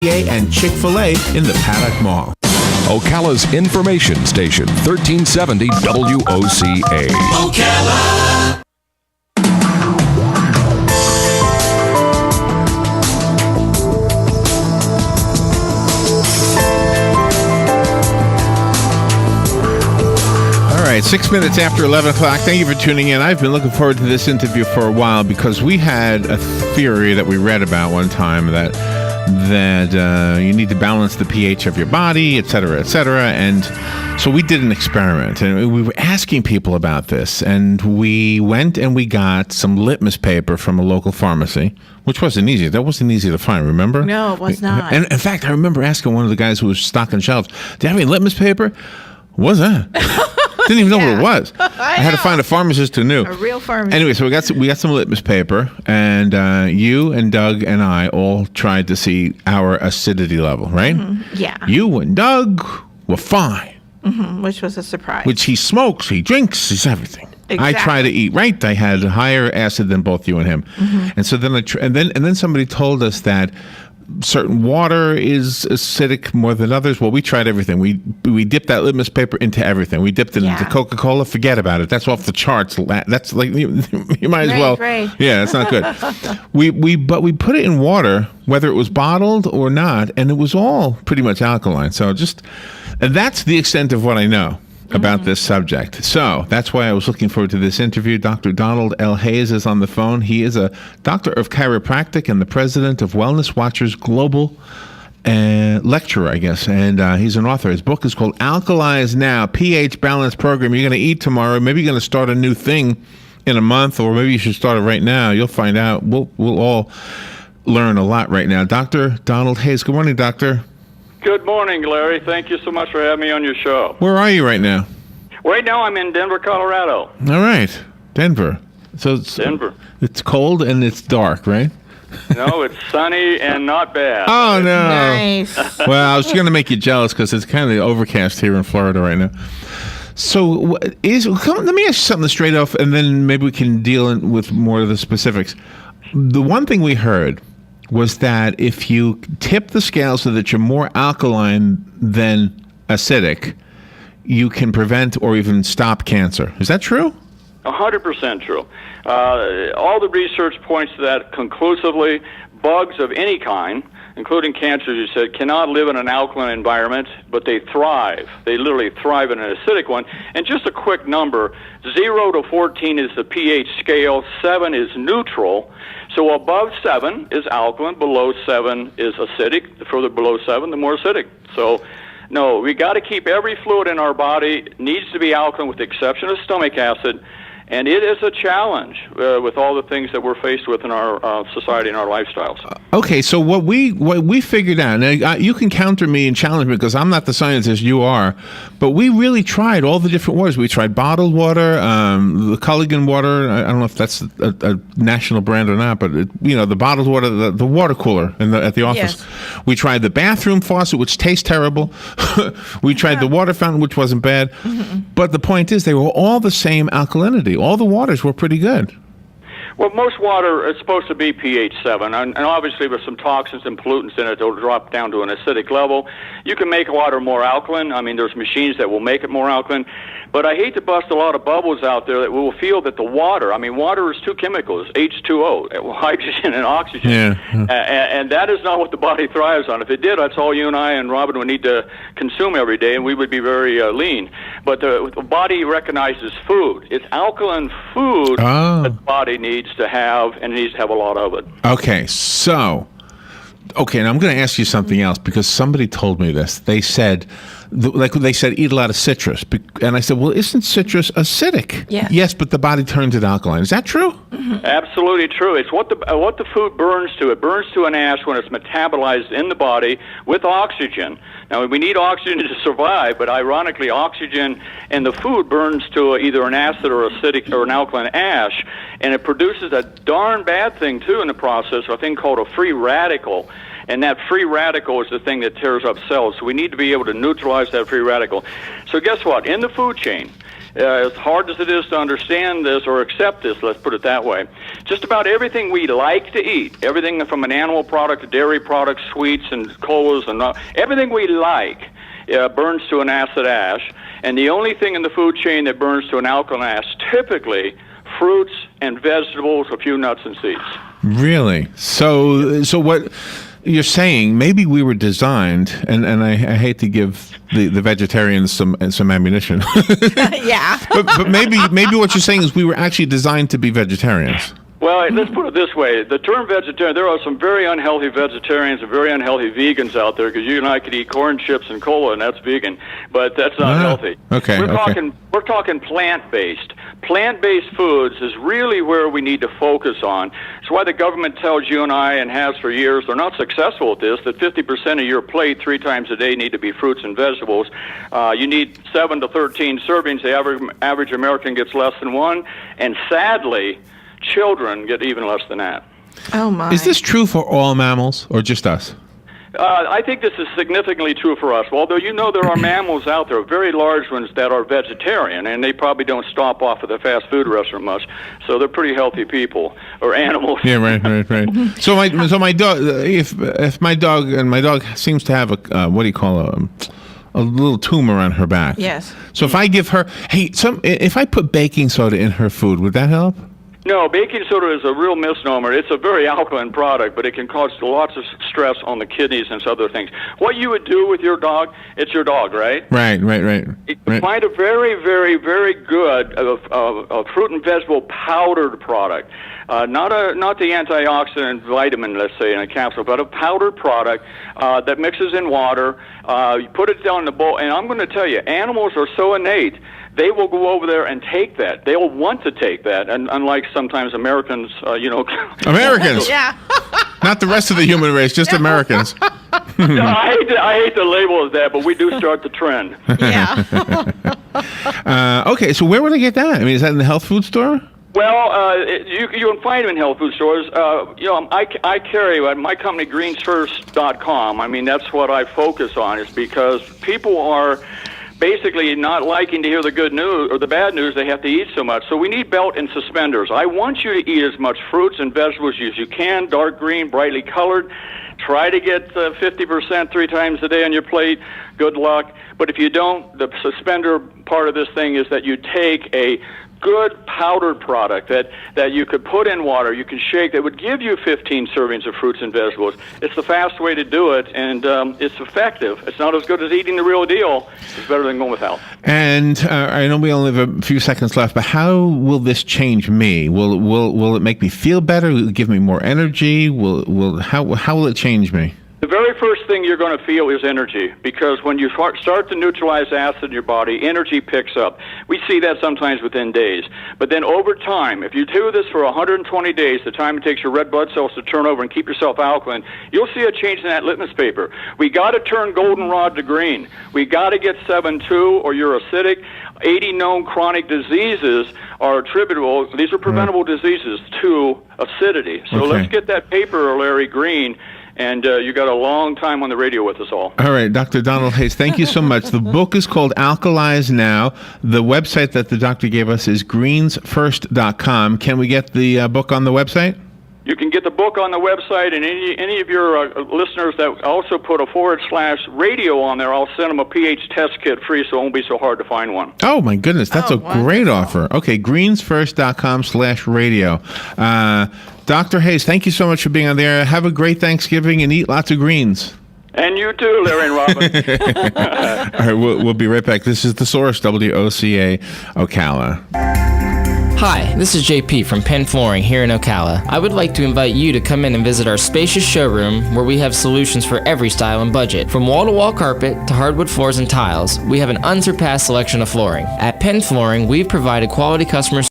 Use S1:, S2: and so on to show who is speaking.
S1: and Chick-fil-A in the Paddock Mall.
S2: Ocala's information station, 1370 WOCA.
S3: Ocala.
S1: All right, 6 minutes after 11 o'clock. Thank you for tuning in. I've been looking forward to this interview for a while because we had a theory that we read about one time that you need to balance the pH of your body, et cetera, and so we did an experiment, and we were asking people about this, and we went and we got some litmus paper from a local pharmacy, which wasn't easy. That wasn't easy to find, remember?
S4: No, it was not.
S1: And in fact, I remember asking one of the guys who was stocking shelves, do you have any litmus paper? What's that? Didn't even know what it was. I had to find a pharmacist who knew.
S4: A real pharmacist.
S1: Anyway, so we got some litmus paper, and you and Doug and I all tried to see our acidity level, right?
S4: Mm-hmm. Yeah.
S1: You and Doug were fine.
S4: Mm-hmm. Which was a surprise.
S1: Which he smokes, he drinks, he's everything.
S4: Exactly.
S1: I try to eat right. I had higher acid than both you and him, and so then and then somebody told us that certain water is acidic more than others. Well, we tried everything. We dipped that litmus paper into everything. We dipped it into Coca-Cola. Forget about it. That's off the charts. That's like you might as well.
S4: Right.
S1: Yeah, that's not good. But we put it in water, whether it was bottled or not, and it was all pretty much alkaline. So and that's the extent of what I know about this subject. So that's why I was looking forward to this interview. Dr. Donald L. Hayes is on the phone. He is a doctor of chiropractic and the president of Wellness Watchers Global lecturer, I guess. And he's an author. His book is called Alkalize Now, pH Balance Program. You're going to eat tomorrow. Maybe you're going to start a new thing in a month, or maybe you should start it right now. You'll find out. We'll all learn a lot right now. Dr. Donald Hayes. Good morning, doctor.
S5: Good morning, Larry. Thank you so much for having me on your show.
S1: Where are you right now?
S5: Right now, I'm in Denver, Colorado.
S1: All right. Denver. So
S5: Denver.
S1: It's cold and it's dark, right?
S5: No, it's sunny and not bad.
S1: Oh, no.
S4: Nice.
S1: Well, I was going to make you jealous because it's kind of overcast here in Florida right now. So let me ask you something straight off, and then maybe we can deal with more of the specifics. The one thing we heard was that if you tip the scale so that you're more alkaline than acidic, you can prevent or even stop cancer. Is that true?
S5: 100% true. All the research points to that conclusively. Bugs of any kind, including cancer, you said, cannot live in an alkaline environment, but they thrive. They literally thrive in an acidic one. And just a quick number, 0 to 14 is the pH scale, 7 is neutral. So above 7 is alkaline, below 7 is acidic. The further below 7, the more acidic. So, no, we got to keep every fluid in our body, needs to be alkaline with the exception of stomach acid. And it is a challenge with all the things that we're faced with in our society and our lifestyles.
S1: Okay, so what we figured out, now you can counter me and challenge me because I'm not the scientist, you are, but we really tried all the different waters. We tried bottled water, the Culligan water. I don't know if that's a national brand or not, but the bottled water, the water cooler at the office. Yes. We tried the bathroom faucet, which tastes terrible. We tried the water fountain, which wasn't bad. Mm-hmm. But the point is, they were all the same alkalinity. All the waters were pretty good.
S5: Well, most water is supposed to be pH 7, and obviously with some toxins and pollutants in it, it'll drop down to an acidic level. You can make water more alkaline. I mean, there's machines that will make it more alkaline. But I hate to bust a lot of bubbles out there that will feel that the water, water is two chemicals, H2O, hydrogen and oxygen. Yeah. And that is not what the body thrives on. If it did, that's all you and I and Robin would need to consume every day, and we would be very lean. But the body recognizes food. It's alkaline food that the body needs to have, and it needs to have a lot of it.
S1: Okay, and I'm going to ask you something else because somebody told me this. They said, eat a lot of citrus. And I said, well, isn't citrus acidic?
S4: Yes.
S1: Yes, but the body turns it alkaline. Is that true?
S5: Mm-hmm. Absolutely true. It's what the food burns to. It burns to an ash when it's metabolized in the body with oxygen. Now, we need oxygen to survive, but ironically, oxygen and the food burns to either an acid or acidic or an alkaline ash, and it produces a darn bad thing, too, in the process, a thing called a free radical. And that free radical is the thing that tears up cells. So we need to be able to neutralize that free radical. So guess what? In the food chain, As hard as it is to understand this or accept this, let's put it that way, just about everything we like to eat, everything from an animal product to dairy products, sweets and colas, and everything we like burns to an acid ash. And the only thing in the food chain that burns to an alkaline ash, typically fruits and vegetables, a few nuts and seeds.
S1: Really? So what you're saying, maybe we were designed, and I hate to give the vegetarians some ammunition,
S4: Yeah.
S1: but maybe what you're saying is we were actually designed to be vegetarians.
S5: Well, let's put it this way. The term vegetarian, there are some very unhealthy vegetarians and very unhealthy vegans out there, because you and I could eat corn chips and cola, and that's vegan, but that's not healthy.
S1: Okay.
S5: We're talking plant-based. Plant-based foods is really where we need to focus on. It's why the government tells you and I, and has for years, they're not successful at this, that 50% of your plate 3 times a day need to be fruits and vegetables. You need 7 to 13 servings. The average American gets less than 1, and sadly, children get even less than that.
S4: Oh, my.
S1: Is this true for all mammals or just us?
S5: I think this is significantly true for us. Although there are mammals out there, very large ones, that are vegetarian, and they probably don't stop off at the fast food restaurant much. So they're pretty healthy people, or animals.
S1: Yeah, right. So my dog, if my dog seems to have a what do you call a little tumor on her back.
S4: Yes.
S1: So if I give her, if I put baking soda in her food, would that help?
S5: No, baking soda is a real misnomer. It's a very alkaline product, but it can cause lots of stress on the kidneys and other things. What you would do with your dog, it's your dog, right?
S1: Right.
S5: Find a very, very, very good fruit and vegetable powdered product. Not the antioxidant vitamin, let's say, in a capsule, but a powdered product that mixes in water. You put it down in the bowl, and I'm going to tell you, animals are so innate. They will go over there and take that. They'll want to take that, and unlike sometimes Americans,
S1: Americans.
S4: Yeah.
S1: Not the rest of the human race, just Americans.
S5: No, I hate to label it that, but we do start the trend.
S4: Yeah.
S1: Okay, so where would I get that? I mean, is that in the health food store?
S5: Well, you can find them in health food stores. I carry my company, greensfirst.com. I mean, that's what I focus on, is because people are basically not liking to hear the good news or the bad news. They have to eat so much. So we need belt and suspenders. I want you to eat as much fruits and vegetables as you can, dark green, brightly colored. Try to get 50% 3 times a day on your plate. Good luck. But if you don't, the suspender part of this thing is that you take a good powdered product that you could put in water, you can shake, that would give you 15 servings of fruits and vegetables. It's the fast way to do it, and it's effective. It's not as good as eating the real deal. It's better than going without.
S1: And I know we only have a few seconds left, but how will this change me? Will it make me feel better? Will it give me more energy? How will it change me?
S5: The very first thing you're going to feel is energy, because when you start to neutralize acid in your body, energy picks up. We see that sometimes within days. But then over time, if you do this for 120 days, the time it takes your red blood cells to turn over and keep yourself alkaline, you'll see a change in that litmus paper. We got to turn goldenrod to green. We got to get 7-2, or you're acidic. 80 known chronic diseases are attributable, these are preventable diseases, to acidity. So let's get that paper, Larry, green. And you got a long time on the radio with us all.
S1: All right, Dr. Donald Hayes, thank you so much. The book is called Alkalize Now. The website that the doctor gave us is greensfirst.com. Can we get the book on the website?
S5: You can get the book on the website, and any of your listeners that also put a /radio on there, I'll send them a pH test kit free, so it won't be so hard to find one.
S1: Oh, my goodness. That's a great offer. Okay, greensfirst.com/radio. Dr. Hayes, thank you so much for being on there. Have a great Thanksgiving and eat lots of greens.
S5: And you too, Larry and Robin.
S1: All right, we'll be right back. This is The Source, WOCA, Ocala.
S6: Hi, this is JP from Penn Flooring here in Ocala. I would like to invite you to come in and visit our spacious showroom where we have solutions for every style and budget. From wall-to-wall carpet to hardwood floors and tiles, we have an unsurpassed selection of flooring. At Penn Flooring, we've provided quality customer